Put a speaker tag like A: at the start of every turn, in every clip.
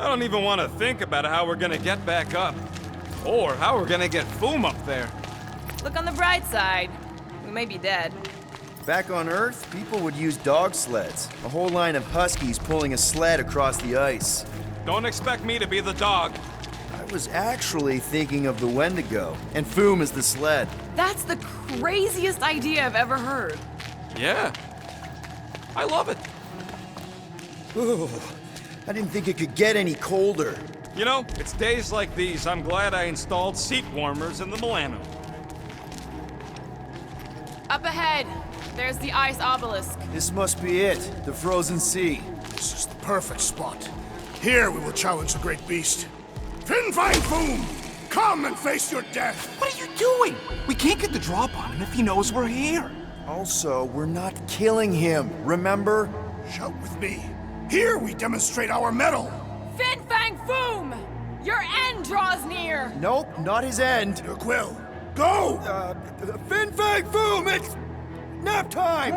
A: I don't even want to think about how we're gonna get back up. Or how we're gonna get Fum up there.
B: Look on the bright side. We may be dead.
C: Back on Earth, people would use dog sleds. A whole line of huskies pulling a sled across the ice.
A: Don't expect me to be the dog.
C: I was actually thinking of the Wendigo, and Fum is the sled.
B: That's the craziest idea I've ever heard.
A: Yeah. I love it.
C: Ooh, I didn't think it could get any colder.
A: You know, it's days like these I'm glad I installed seat warmers in the Milano.
B: Up ahead, there's the ice obelisk.
C: This must be it, the frozen sea.
D: This is the perfect spot. Here we will challenge the great beast. Fingin Fum! Come and face your death!
E: What are you doing? We can't get the drop on him if he knows we're here.
C: Also, we're not killing him, remember?
D: Shout with me. Here we demonstrate our mettle.
B: Fingin Fum! Your end draws near!
C: Nope, not his end.
D: Your quill. Go!
C: Fingin Fum, it's nap time!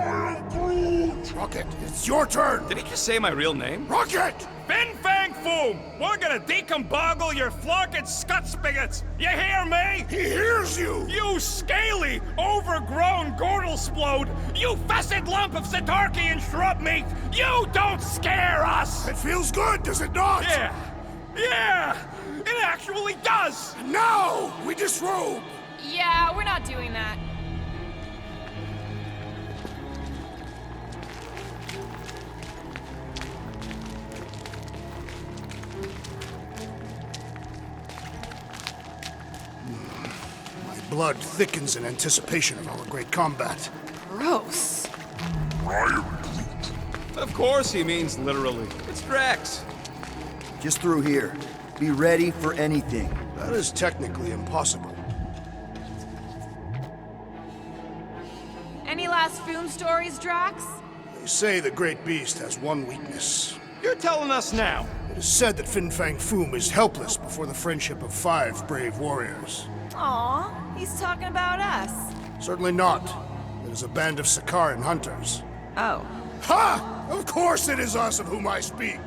D: Rocket, it's your turn.
A: Did he just say my real name?
D: Rocket!
A: Fingin Fum! We're gonna decomboggle your flunking scut spigots! You hear me?
D: He hears you!
A: You scaly, overgrown gordle-splode! You fessed lump of Satarkian shrub meat! You don't scare us!
D: It feels good, does it not?
A: Yeah! Yeah! It actually does!
D: Now we disrobe!
B: Yeah, we're not doing that.
D: My blood thickens in anticipation of our great combat.
B: Gross.
A: Of course he means literally. It's Drax.
C: Just through here. Be ready for anything.
D: That is technically impossible.
B: Any last Fum stories, Drax?
D: They say the great beast has one weakness.
A: You're telling us now.
D: It is said that Fingin Fum is helpless before the friendship of 5 brave warriors.
B: Aw, he's talking about us.
D: Certainly not. It is a band of Sakaran hunters.
B: Oh.
D: Ha! Of course it is us of whom I speak!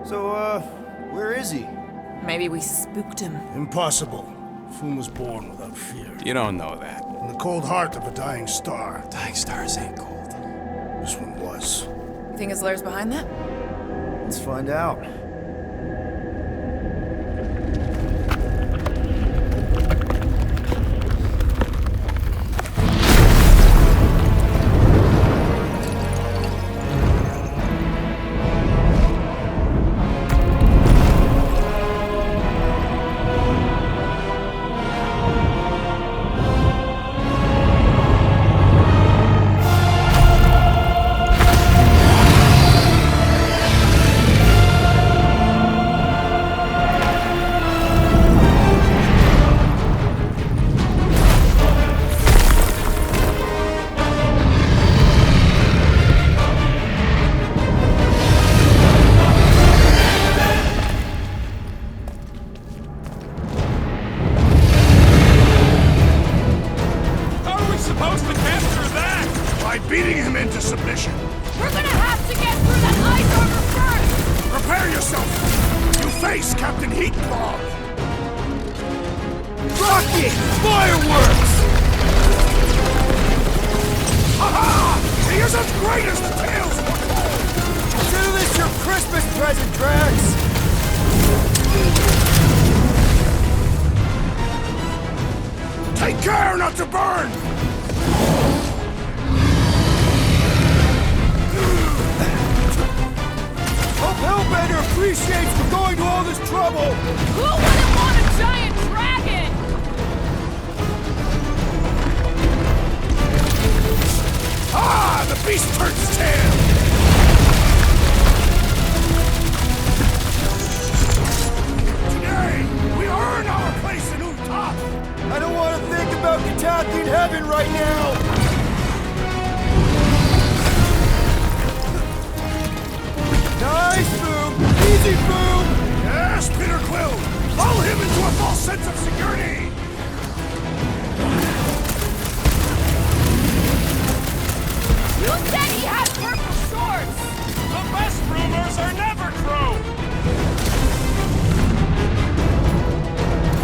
C: So, where is he?
B: Maybe we spooked him.
D: Impossible. Fum was born without fear.
A: You don't know that.
D: In the cold heart of a dying star.
A: Dying stars ain't cold.
D: This one was.
B: You think his lair's behind that?
C: Let's find out.
D: Beating him into submission.
B: We're gonna have to get through that ice armor first!
D: Prepare yourself! You face Captain Heatclaw!
C: Rocket! Fireworks!
D: Ha-ha! He is as great as the tales foretold!
C: Consider this your Christmas present, Drax!
D: Take care not to burn!
C: Hope Hellbender appreciates for going to all this trouble!
B: Who wouldn't want a giant dragon?
C: shouting attack in heaven right now! Nice, Boom! Easy, Boom!
D: Yes, Peter Quill! Lull him into a false sense of security!
B: You said he had purple shorts!
A: The best rumors are never true!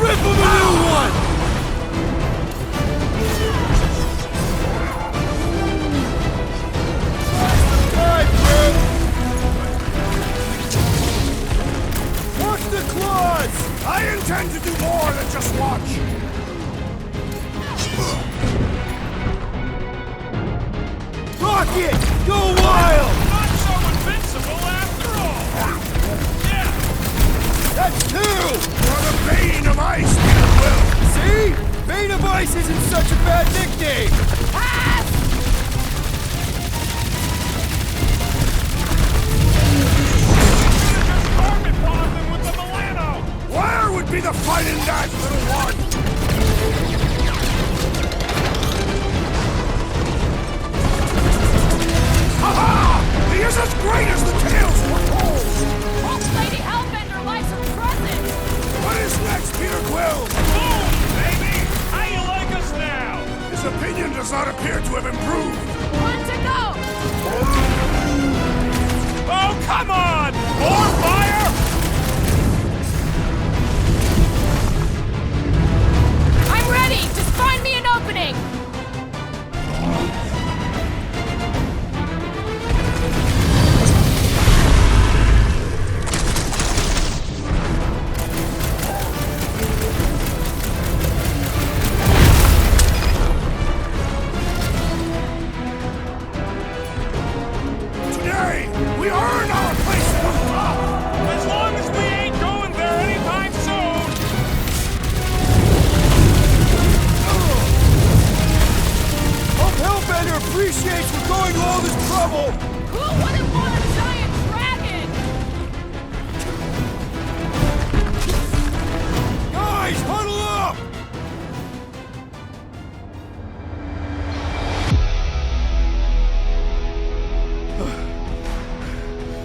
C: Rip him a new one! Time, Boom! Watch the claws!
D: I intend to do more than just watch!
C: Rocket! Go wild!
A: Not so invincible after all! Yeah!
C: That's two!
D: You're the Bane of Ice, Peter Quill!
C: See? Bane of Ice isn't such a bad nickname!
B: Pass!
A: Just carpet bomb them with the Milano!
D: Where would be the fun in that, little one? Ha-ha! He is as great as the tales foretold!
B: Old Lady Hellbender likes her present!
D: What is next, Peter Quill?
A: Boom, baby! How you like us now?
D: His opinion does not appear to have improved.
B: One to go!
A: Oh, come on! More fire?
B: I'm ready! Just find me an opening!
D: Today, we earn our place at the top!
A: As long as we ain't going there anytime soon!
C: Hope Hellbender appreciates we're going to all this trouble!
B: Who wouldn't want a giant dragon?
C: Guys, huddle up!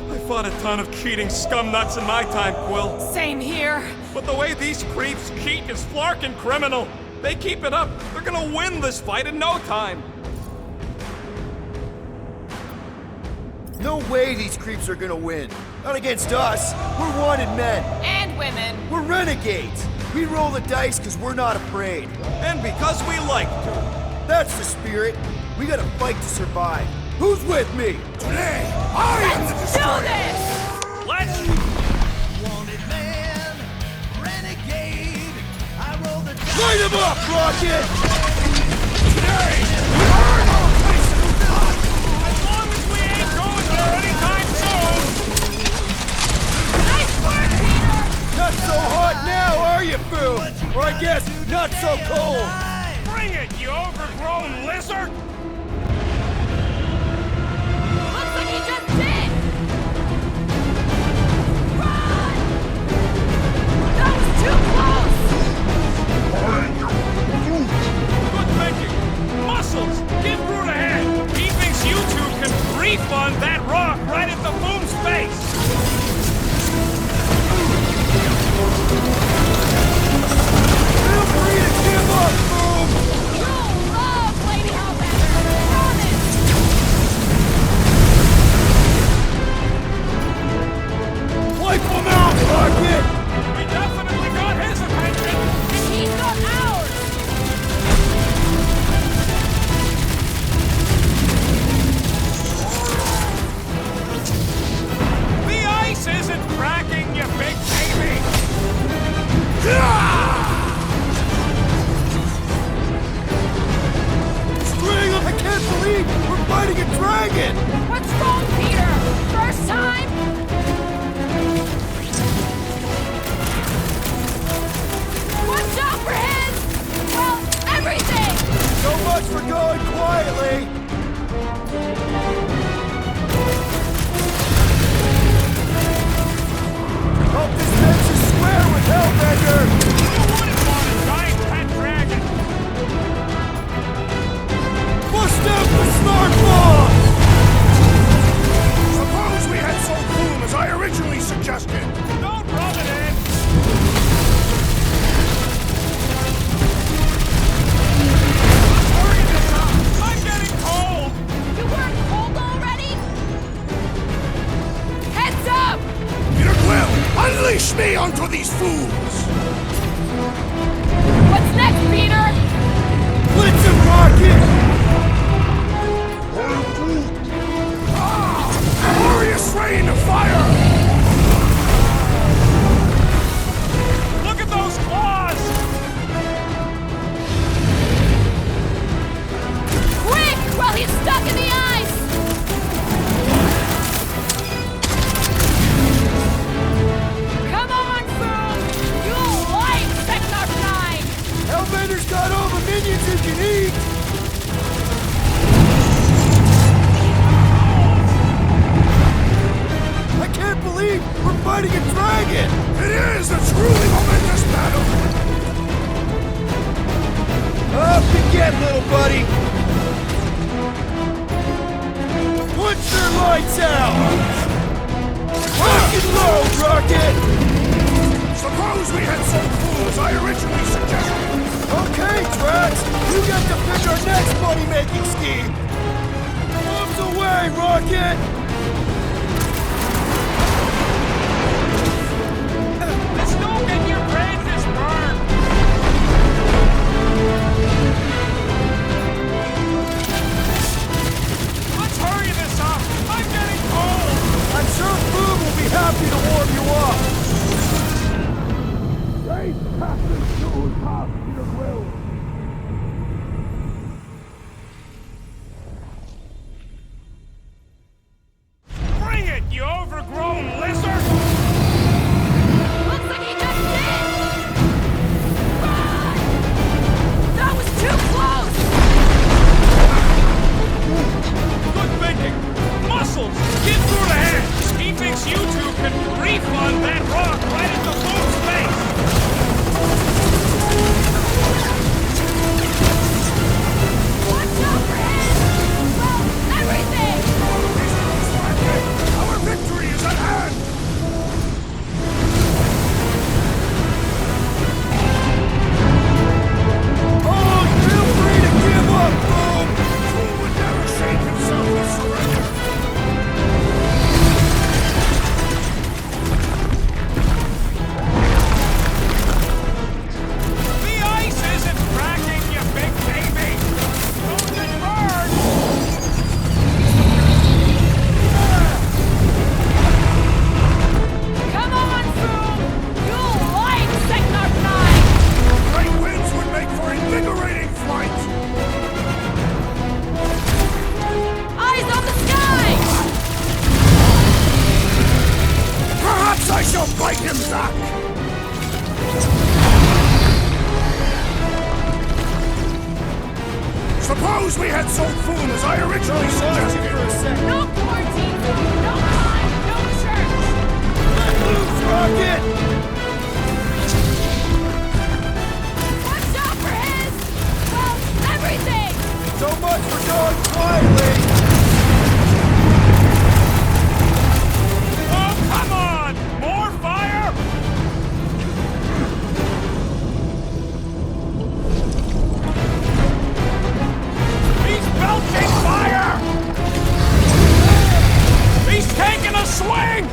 A: I fought a ton of cheating scumnuts in my time, Quill.
B: Same here.
A: But the way these creeps cheat is flarkin' criminal. They keep it up, they're gonna win this fight in no time.
C: No way these creeps are gonna win. Not against us. We're wanted men.
B: And women.
C: We're renegades. We roll the dice because we're not afraid.
A: And because we like to.
C: That's the spirit. We gotta fight to survive. Who's with me?
D: Today, I am the
B: Do
D: destroyer!
B: this!
A: Let's...
C: Light him up, Rocket!
D: Today, we earn our place at the top!
A: As long as we ain't going there anytime soon!
B: Nice work, Peter!
C: Not so hot now, are you, Boo? Or I guess, not so cold.
A: Bring it, you overgrown lizard!
B: Looks like he just did! Run! That was too close!
A: Good thinking! Muscles! Give Groot a hand! He thinks you two can refund that rock right at the Boom's face!
C: Feel free to give up, Boom!
B: You'll love Lady Hellbender! Promise!
C: Wipe them out, Rocket!
A: We definitely got his attention!
B: And he's got ours!
A: The ice isn't cracking, you big baby!
C: String, I can't believe we're fighting a dragon!
B: What's wrong, Peter? First time? What's up for his? Well, everything!
C: So much for going quietly! Hope this fence is square with Hellbender!
A: Who wouldn't want a giant pet dragon?
D: Launch me onto these fools!
B: What's next, Peter?
C: Blitz and rocket!
D: Glorious rain of fire!
A: Look at those claws!
B: Quick, while he's stuck in the ice! Come on, Foom! You'll like Sector 9!
C: Hellbender's got all the minions he can eat! I can't believe we're fighting a dragon!
D: It is a truly momentous battle!
C: Up you get, little buddy! Punch their lights out! Rock and load, Rocket!
D: Suppose we had some fools I originally suggested!
C: Okay, Drax! You get to pick our next money-making scheme! Bombs away, Rocket!
A: The smoke in your brains is burned! Let's hurry this up! I'm getting cold!
C: I'm sure Food will be happy to warm you up!
D: Great passage to top your will!
A: Bring it, you overgrown lizard!
B: Looks like he just did! Run! That was too close!
A: Good thinking! Muscles! Get through the hands! He thinks you two can refund that rock right into Food's face!
B: Watch out for him! Well, everything!
D: Our victory is at hand!
C: Oh, feel free to give up, Boom!
D: Fool would never shake himself with surrender!
A: The ice isn't cracking, you big baby! Don't get burned!
B: Come on, Foom! You'll like Sector 9!
D: Great winds would make for invigorating flight!
B: Eyes on the sky!
D: Perhaps I shall bite him back! Suppose we had sold Foom as I originally suggested!
B: No quarantine zone, no time, no church!
C: Let loose, Rocket!
B: Watch out for his... well, everything!
C: So much for going quietly!
A: Oh, come on! More fire? He's belching fire! He's taking a swing!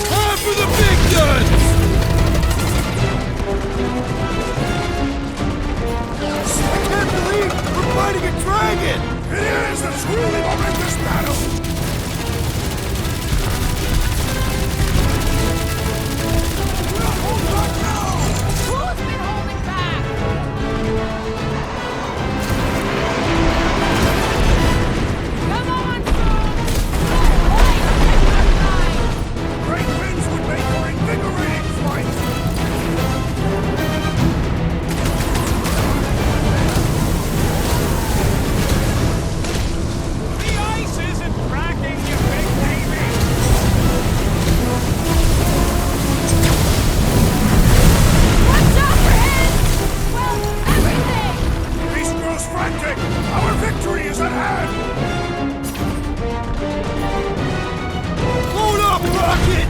C: Time for the big guns! I can't believe we're fighting a dragon!
D: It is a truly momentous battle! We'll hold back now!
B: Who's been holding back? Come on, Foom! You'll like Sector 9!
D: Great winds would make for invigorating flight!
A: The ice isn't cracking, you big baby!
B: Watch out for his... well, everything!
D: Beast grows frantic! Our victory is at hand!
C: Load up, Rocket!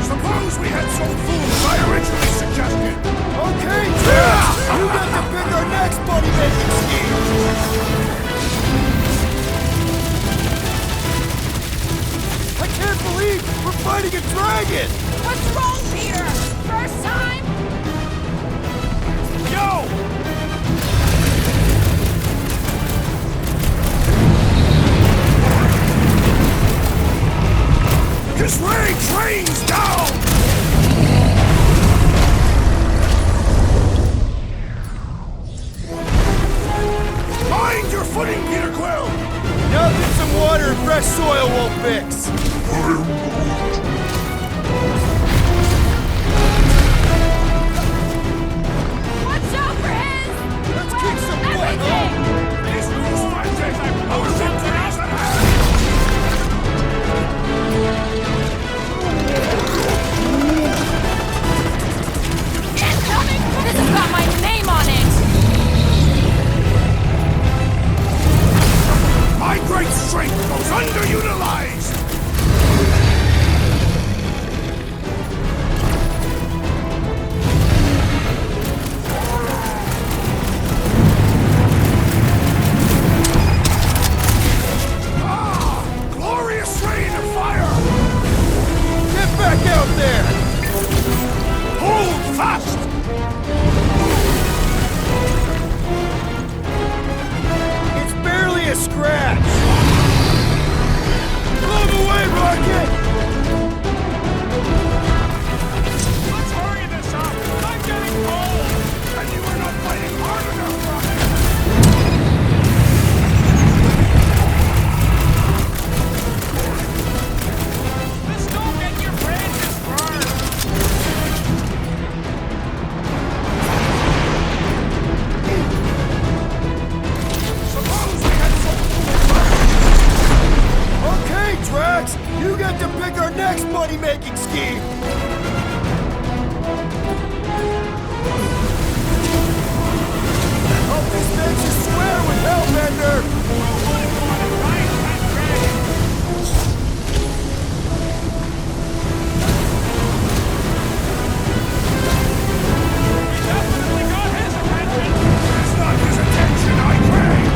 D: Suppose we had sold Foom as I originally suggested!
C: Okay, Drax! You get to pick our next money-making scheme! fighting a dragon!
B: What's wrong, Peter? First time?
A: Yo!
D: His ray trains down! Mind your footing, Peter Quill!
C: Nothing some water and fresh soil won't fix!
B: Watch out for his!
C: Let's kick some butt,
B: Everything!
D: These rules fight as our centuries ahead!
B: Incoming! This has got my name on it!
D: My great strength goes underutilized! Ah! Glorious rain of fire!
C: Get back out there!
D: Hold fast!
C: It's barely a scratch! Blow him away, Rocket!
A: Let's hurry this up! I'm getting cold!
D: And you are not fighting hard enough, Rocket!
A: Let's don't get your branches burned!
D: Suppose we had some...
C: Okay, Drax! You get to pick our next money-making scheme! Hope this makes you swear with Hellbender!
A: Definitely got his attention!
D: It's not his attention I crave!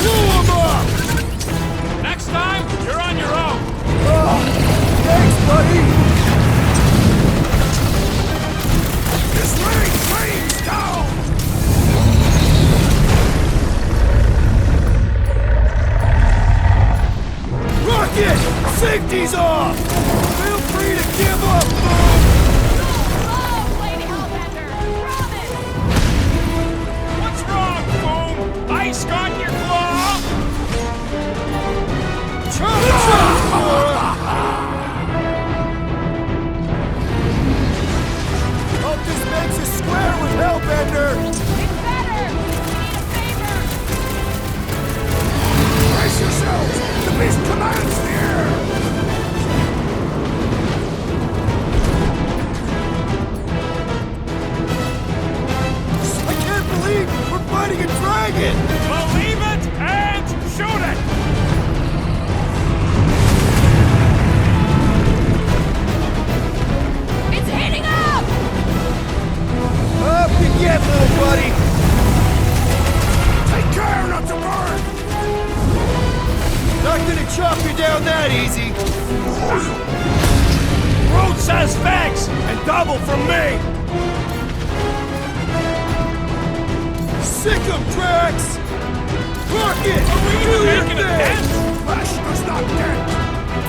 C: Blow him up!
A: Next time, you're on your own!
C: Oh, thanks, buddy!
D: His ray trains down!
C: Rocket! Safety's off! Feel free to give up, Boom!
B: Oh, Lady Hellbender! Promise!
A: What's wrong, Boom? Ice got your claw?
C: Chop, chop, Nora! Hope this makes you square with Hellbender!
B: It's better! We need a favor!
D: Brace yourselves! The beast commands the air!
C: I can't believe we're fighting a dragon!
A: Believe it and shoot it!
B: It's heating up!
C: Up you get, little buddy!
D: Take care not to burn!
C: Not gonna chop you down that easy!
A: Groot says thanks, and double from me!
C: Sick 'em, Drax! Rocket!
A: Are we
C: do your
A: making a
C: thing!
A: dent?
D: Flesh does not dent!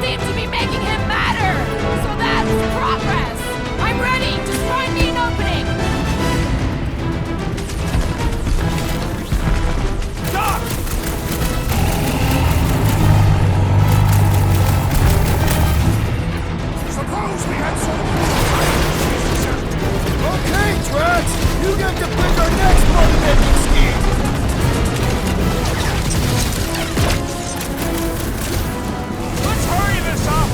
B: Seems to be making him madder! So that's progress! I'm ready! Just find me an opening!
A: Doc!
D: Suppose we had some...
C: Okay, Drax! You get to pick our next money-making scheme!
A: Let's hurry this up!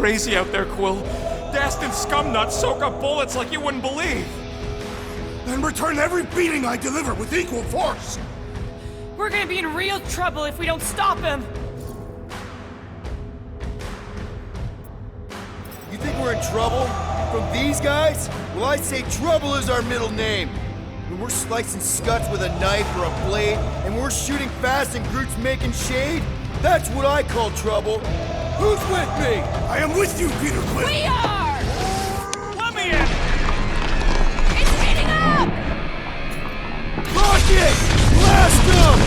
A: crazy out there, Quill. Dastin scumnuts soak up bullets like you wouldn't believe.
D: Then return every beating I deliver with equal force!
B: We're gonna be in real trouble if we don't stop him!
C: You think we're in trouble? From these guys? Well, I say trouble is our middle name. When we're slicing scuts with a knife or a blade, and we're shooting fast and Groot's making shade, that's what I call trouble. Who's with me?
D: I am with you, Peter Quill!
B: We are!
A: Let me in!
B: It's heating up!
C: Rocket! Blast him!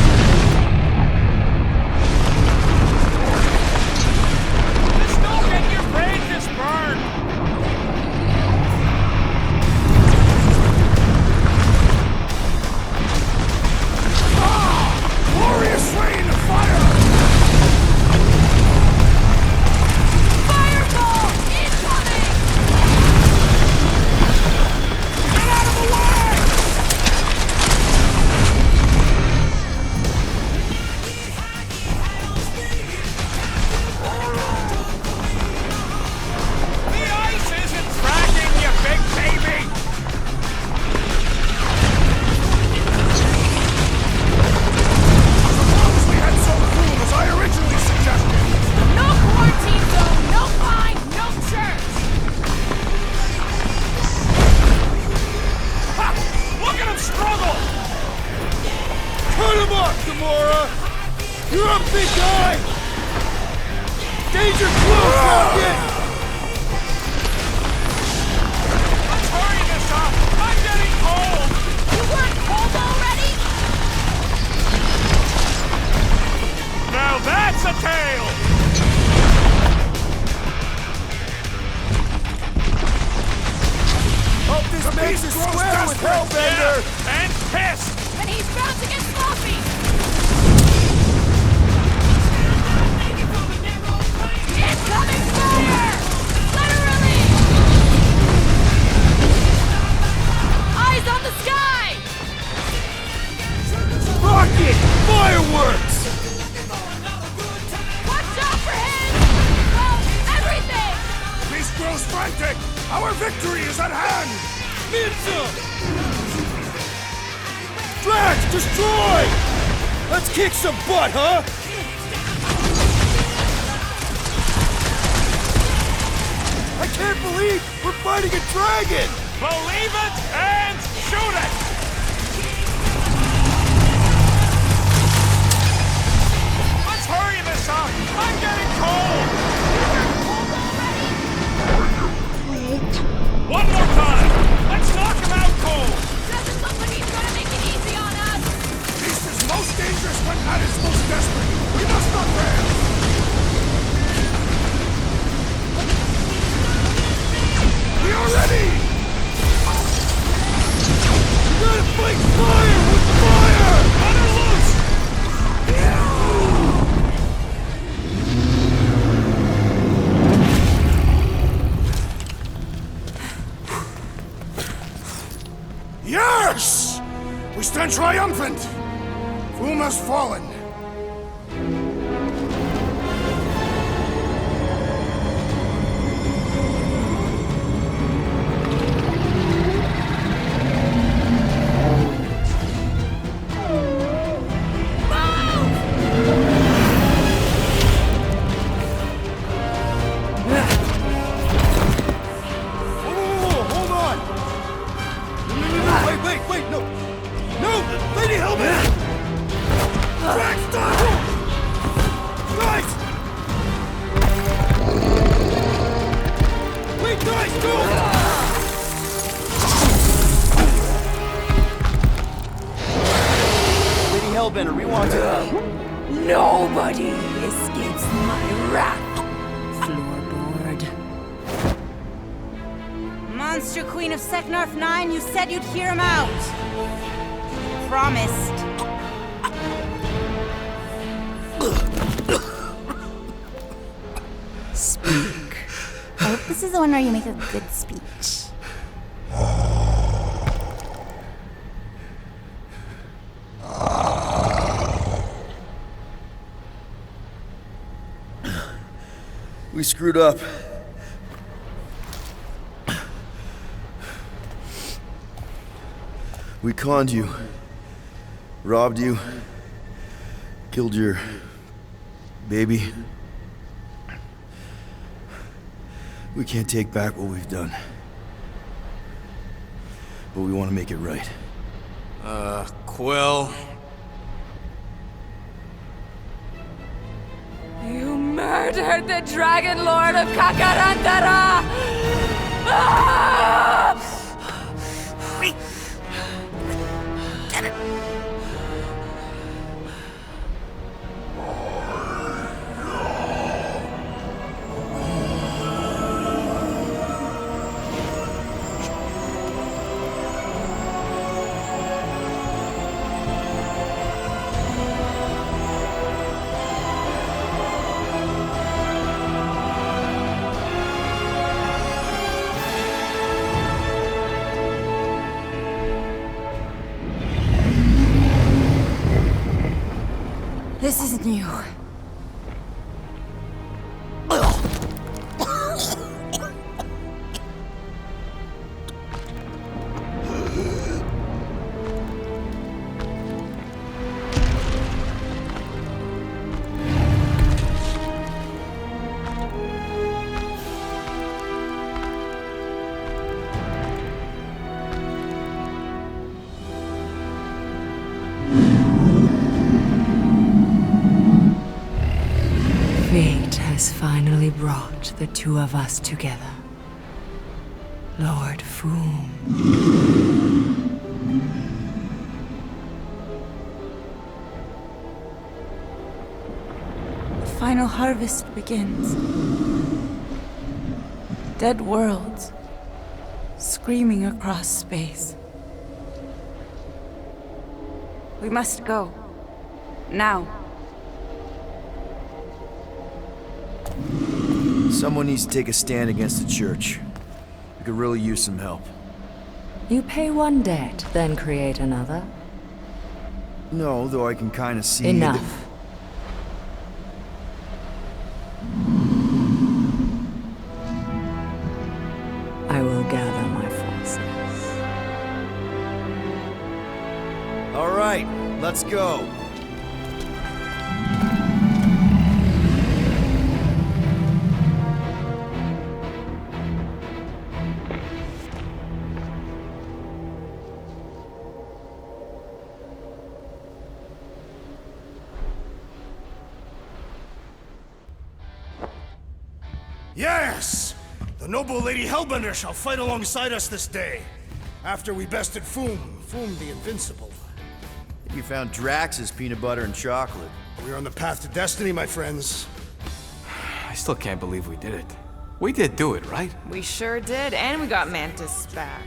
A: Just don't get your brain just burned!
D: Glorious rain of fire!
B: Fireball! Incoming!
A: Get out of the way! The ice isn't cracking, you big baby!
D: We had some room as I originally suggested!
B: No quarantine zone, no fine, no church!
A: Ha! Look at him struggle!
C: Cut him off, Gamora! You're a big guy! Danger close, Rocket!
A: Let's hurry this up! I'm getting cold!
B: You weren't cold already?
A: Now that's a tale!
C: Hope this makes
D: beast
C: us
D: grows
C: square with
D: desperate.
C: Hellbender!
A: Yeah, and pissed!
B: And he's bound to get sloppy! Incoming fire! Literally! Eyes on the sky!
C: Rocket! Fireworks!
B: Watch out for him! Well, everything!
D: Beast grows frantic! Our victory is at hand!
C: Drax, destroy! Let's kick some butt, huh? I can't believe we're fighting a dragon!
A: Believe it and shoot it! Let's hurry this up! I'm getting cold! One more time! Let's knock him out cold!
B: Doesn't look like he's gonna make it easy on us!
D: Beast is most dangerous when at its most desperate! We must not fail! We are ready!
C: We gotta fight fire with fire!
A: Let her loose!
D: Yes! We stand triumphant! Fum has fallen.
C: Whoa, hold on! No, wait, no! No! Lady Hellman! Drax, stop! Guys! Wait, guys, go! Lady Hellbender, we want to...
F: Nobody escapes my wrath, floorboard.
G: Monster Queen of Seknarf 9, you said you'd hear him out. Promised.
F: Speak.
G: I hope this is the one where you make a good speech.
C: We screwed up. We conned you, robbed you, killed your baby. We can't take back what we've done. But we want to make it right.
E: Quill.
B: You murdered the Dragon Lord of Kakarantara! Ah! This isn't you.
F: Fate has finally brought the two of us together. Lord Fum.
G: The final harvest begins. Dead worlds, screaming across space. We must go. Now.
C: Someone needs to take a stand against the church. We could really use some help.
F: You pay one debt, then create another.
C: No, though I can kind of see...
F: Enough. I will gather my forces.
C: All right, let's go.
D: Yes! The noble Lady Hellbender shall fight alongside us this day. After we bested Fum the Invincible.
C: You found Drax's peanut butter and chocolate.
D: We are on the path to destiny, my friends.
E: I still can't believe we did it. We did do it, right?
B: We sure did, and we got Mantis back.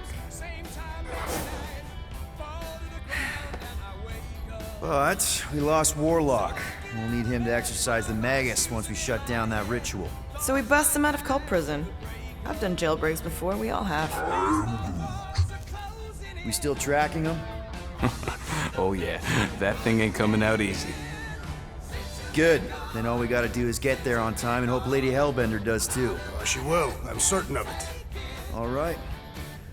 C: But we lost Warlock. We'll need him to exercise the Magus once we shut down that ritual.
H: So we bust him out of cult prison. I've done jailbreaks before, we all have.
C: We still tracking him?
E: Oh yeah, that thing ain't coming out easy.
C: Good. Then all we gotta do is get there on time and hope Lady Hellbender does too.
D: She will, I'm certain of it.
C: All right.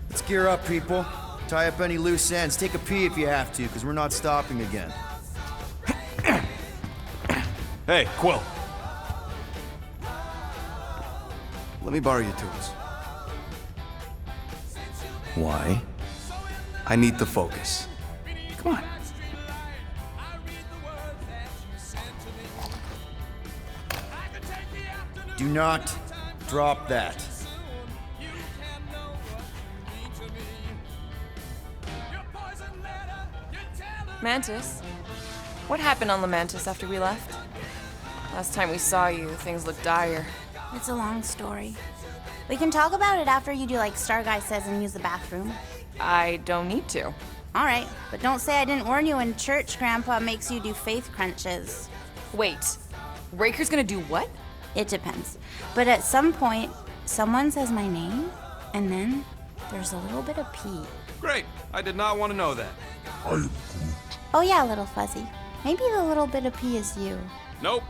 C: Let's gear up, people. Tie up any loose ends. Take a pee if you have to, because we're not stopping again.
E: Hey, Quill. Let me borrow your tools.
C: Why?
E: I need to focus. Come on.
C: Do not drop that.
H: Mantis? What happened on the Mantis after we left? Last time we saw you, things looked dire.
G: It's a long story. We can talk about it after you do like Star Guy says and use the bathroom.
H: I don't need to.
G: Alright, but don't say I didn't warn you in church Grandpa makes you do faith crunches.
H: Wait, Raker's gonna do what?
G: It depends. But at some point, someone says my name, and then there's a little bit of pee.
E: Great. I did not want to know that.
G: Oh yeah, little fuzzy. Maybe the little bit of pee is you.
E: Nope.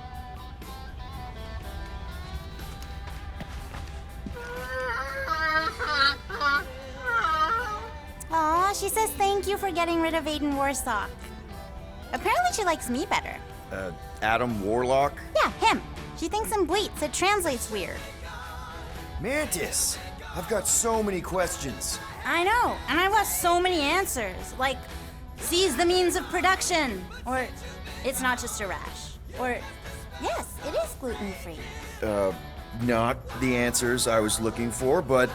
G: Aw, she says thank you for getting rid of Aiden Warsock. Apparently she likes me better.
C: Adam Warlock?
G: Yeah, him. She thinks I'm bleats. It translates weird.
C: Mantis! I've got so many questions.
G: I know, and I've got so many answers. Like, seize the means of production. Or, it's not just a rash. Or, yes, it is gluten-free.
C: Not the answers I was looking for, but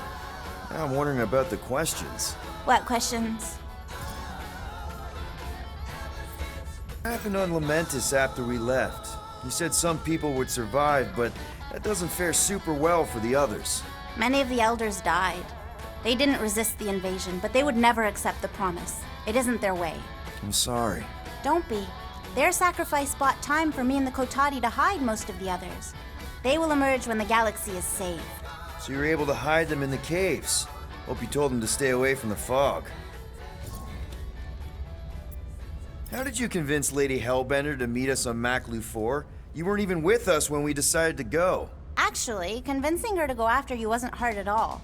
C: I'm wondering about the questions.
G: What questions?
C: What happened on Lamentis after we left? You said some people would survive, but that doesn't fare super well for the others.
G: Many of the elders died. They didn't resist the invasion, but they would never accept the promise. It isn't their way.
C: I'm sorry.
G: Don't be. Their sacrifice bought time for me and the Kotati to hide most of the others. They will emerge when the galaxy is saved.
C: So you were able to hide them in the caves. Hope you told them to stay away from the fog. How did you convince Lady Hellbender to meet us on Maklu 4? You weren't even with us when we decided to go.
G: Actually, convincing her to go after you wasn't hard at all.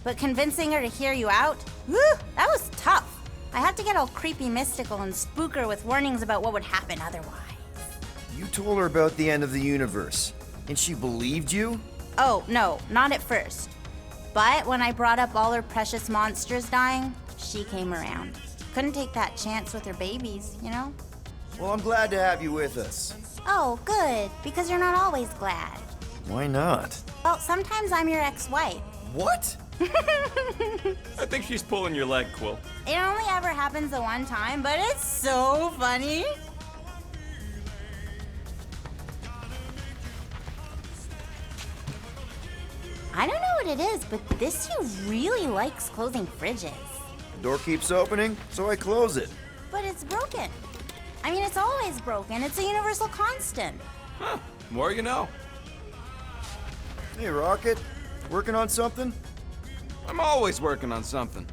G: But convincing her to hear you out? Whew, that was tough. I had to get all creepy mystical and spook her with warnings about what would happen otherwise.
C: You told her about the end of the universe, and she believed you?
G: Oh, no, not at first. But when I brought up all her precious monsters dying, she came around. Couldn't take that chance with her babies, you know?
C: Well, I'm glad to have you with us.
G: Oh, good, because you're not always glad.
C: Why not?
G: Well, sometimes I'm your ex-wife.
C: What?
A: I think she's pulling your leg, Quill.
G: It only ever happens the one time, but it's so funny. I don't know what it is, but this you really likes closing fridges.
C: The door keeps opening, so I close it.
G: But it's broken. I mean, it's always broken. It's a universal constant.
A: Huh. More you know.
C: Hey, Rocket. Working on something?
A: I'm always working on something.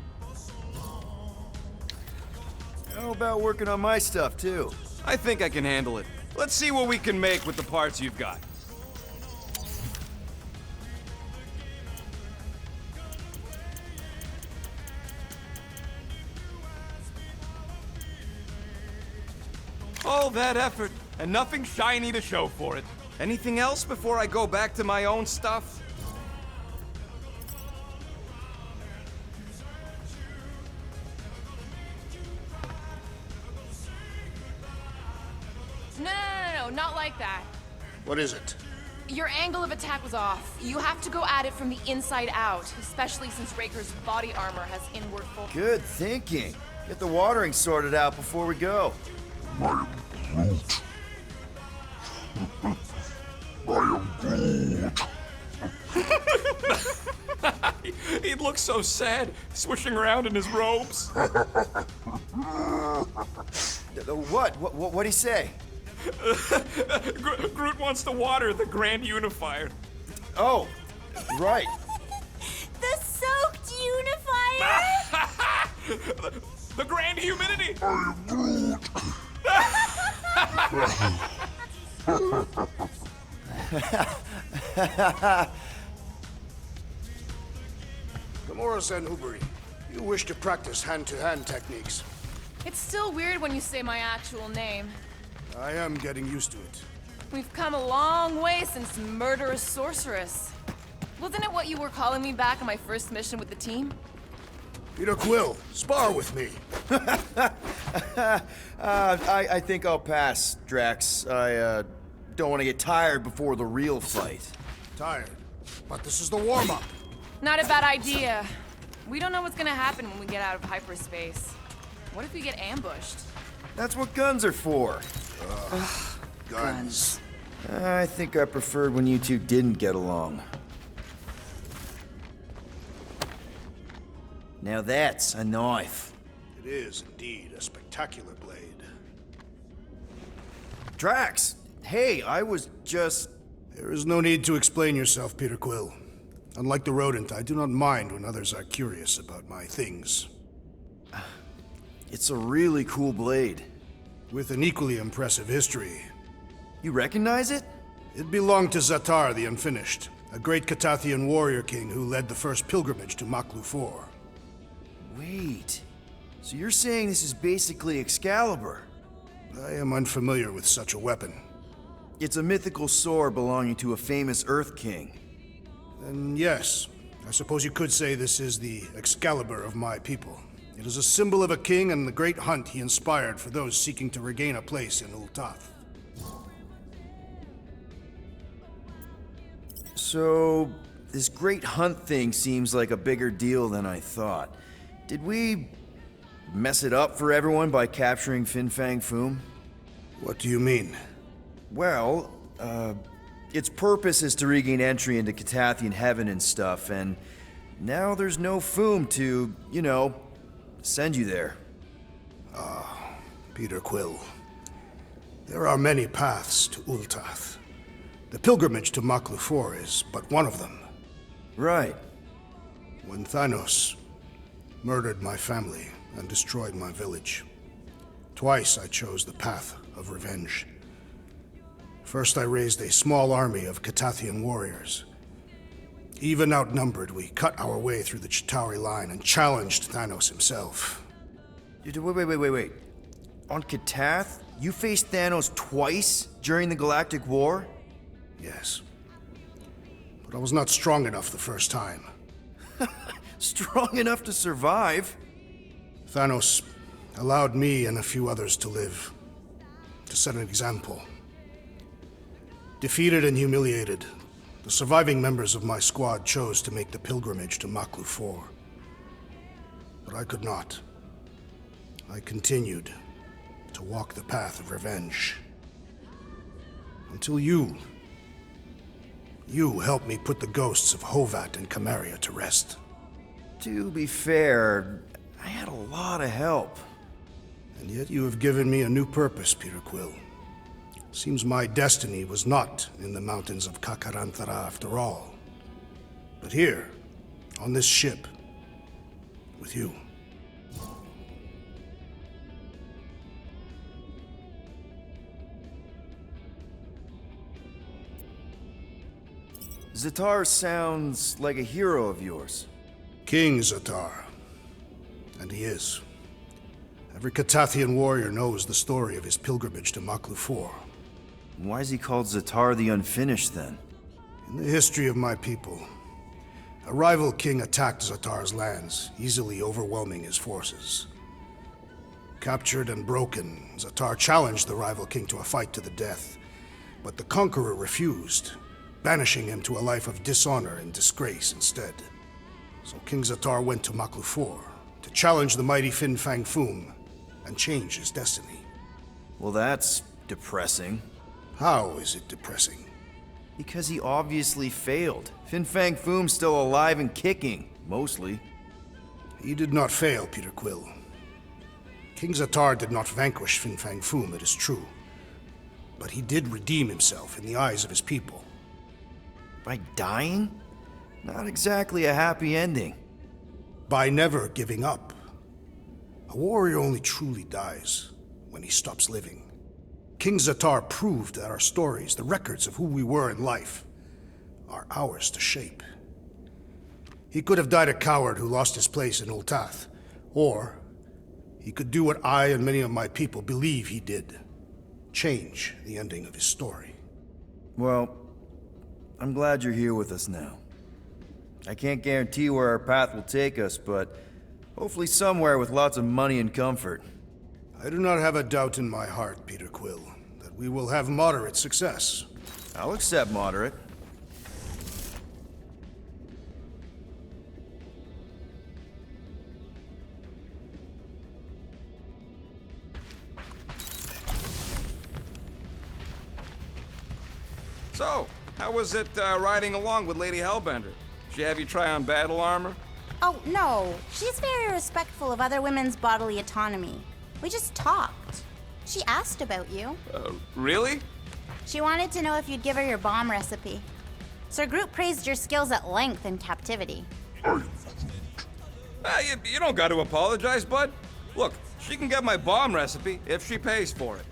C: How about working on my stuff, too?
A: I think I can handle it. Let's see what we can make with the parts you've got. All that effort, and nothing shiny to show for it. Anything else before I go back to my own stuff?
H: No, not like that.
D: What is it?
H: Your angle of attack was off. You have to go at it from the inside out, especially since Raker's body armor has inward full.
C: Good thinking. Get the watering sorted out before we go.
A: He looks so sad, swishing around in his robes.
C: What'd he say?
A: Groot wants to water the Grand Unifier.
C: Oh, right.
G: The soaked unifier?
A: The Grand Humidity!
D: Gamoras and Uberi, you wish to practice hand-to-hand techniques.
H: It's still weird when you say my actual name.
D: I am getting used to it.
H: We've come a long way since Murderous Sorceress. Wasn't it what you were calling me back on my first mission with the team?
D: Peter Quill, spar with me.
C: I think I'll pass, Drax. I don't want to get tired before the real fight.
D: Tired, but this is the warm-up.
H: Not a bad idea. We don't know what's gonna happen when we get out of hyperspace. What if we get ambushed?
C: That's what guns are for.
D: Guns.
C: I think I preferred when you two didn't get along. Now that's a knife.
D: It is indeed a spectacular blade.
C: Drax, hey, I was just...
D: There is no need to explain yourself, Peter Quill. Unlike the rodent, I do not mind when others are curious about my things.
C: It's a really cool blade.
D: With an equally impressive history.
C: You recognize it?
D: It belonged to Zatar the Unfinished, a great Katathian warrior king who led the first pilgrimage to Maklu 4.
C: Wait. So you're saying this is basically Excalibur?
D: I am unfamiliar with such a weapon.
C: It's a mythical sword belonging to a famous Earth King.
D: Then yes, I suppose you could say this is the Excalibur of my people. It is a symbol of a king and the great hunt he inspired for those seeking to regain a place in Ultath.
C: So, this great hunt thing seems like a bigger deal than I thought. Did we mess it up for everyone by capturing Fin Fang Foom?
D: What do you mean?
C: Well, its purpose is to regain entry into Catathian heaven and stuff, and now there's no Foom to, you know, send you there.
D: Peter Quill. There are many paths to Ultath. The pilgrimage to Maklufor is but one of them.
C: Right.
D: When Thanos murdered my family and destroyed my village, twice I chose the path of revenge. First, I raised a small army of Catathian warriors. Even outnumbered, we cut our way through the Chitauri line and challenged Thanos himself.
C: Wait. On Catath, you faced Thanos twice during the Galactic War?
D: Yes. But I was not strong enough the first time.
C: Strong enough to survive?
D: Thanos allowed me and a few others to live, to set an example. Defeated and humiliated, the surviving members of my squad chose to make the pilgrimage to Maklufor. But I could not. I continued to walk the path of revenge. Until you helped me put the ghosts of Hovat and Camaria to rest.
C: To be fair, I had a lot of help.
D: And yet you have given me a new purpose, Peter Quill. Seems my destiny was not in the mountains of Kakaranthara after all, but here, on this ship, with you.
C: Zatar sounds like a hero of yours.
D: King Zatar. And he is. Every Catathian warrior knows the story of his pilgrimage to Maklufor.
C: Why is he called Zatar the Unfinished, then?
D: In the history of my people, a rival king attacked Zatar's lands, easily overwhelming his forces. Captured and broken, Zatar challenged the rival king to a fight to the death, but the conqueror refused, banishing him to a life of dishonor and disgrace instead. So King Zatar went to Maklufor to challenge the mighty Fin Fang Foom and change his destiny.
C: Well, that's depressing.
D: How is it depressing?
C: Because he obviously failed. Fin Fang Foom's still alive and kicking, mostly.
D: He did not fail, Peter Quill. King Zatar did not vanquish Fin Fang Foom, it is true. But he did redeem himself in the eyes of his people.
C: By dying? Not exactly a happy ending.
D: By never giving up. A warrior only truly dies when he stops living. King Zatar proved that our stories, the records of who we were in life, are ours to shape. He could have died a coward who lost his place in Ultath, or he could do what I and many of my people believe he did. Change the ending of his story.
C: Well, I'm glad you're here with us now. I can't guarantee where our path will take us, but hopefully somewhere with lots of money and comfort.
D: I do not have a doubt in my heart, Peter Quill, that we will have moderate success.
C: I'll accept moderate.
A: So, how was it riding along with Lady Hellbender? She have you try on battle armor?
G: Oh, no. She's very respectful of other women's bodily autonomy. We just talked. She asked about you.
A: Really?
G: She wanted to know if you'd give her your bomb recipe. Sir Groot praised your skills at length in captivity.
A: You don't got to apologize, bud. Look, she can get my bomb recipe if she pays for it.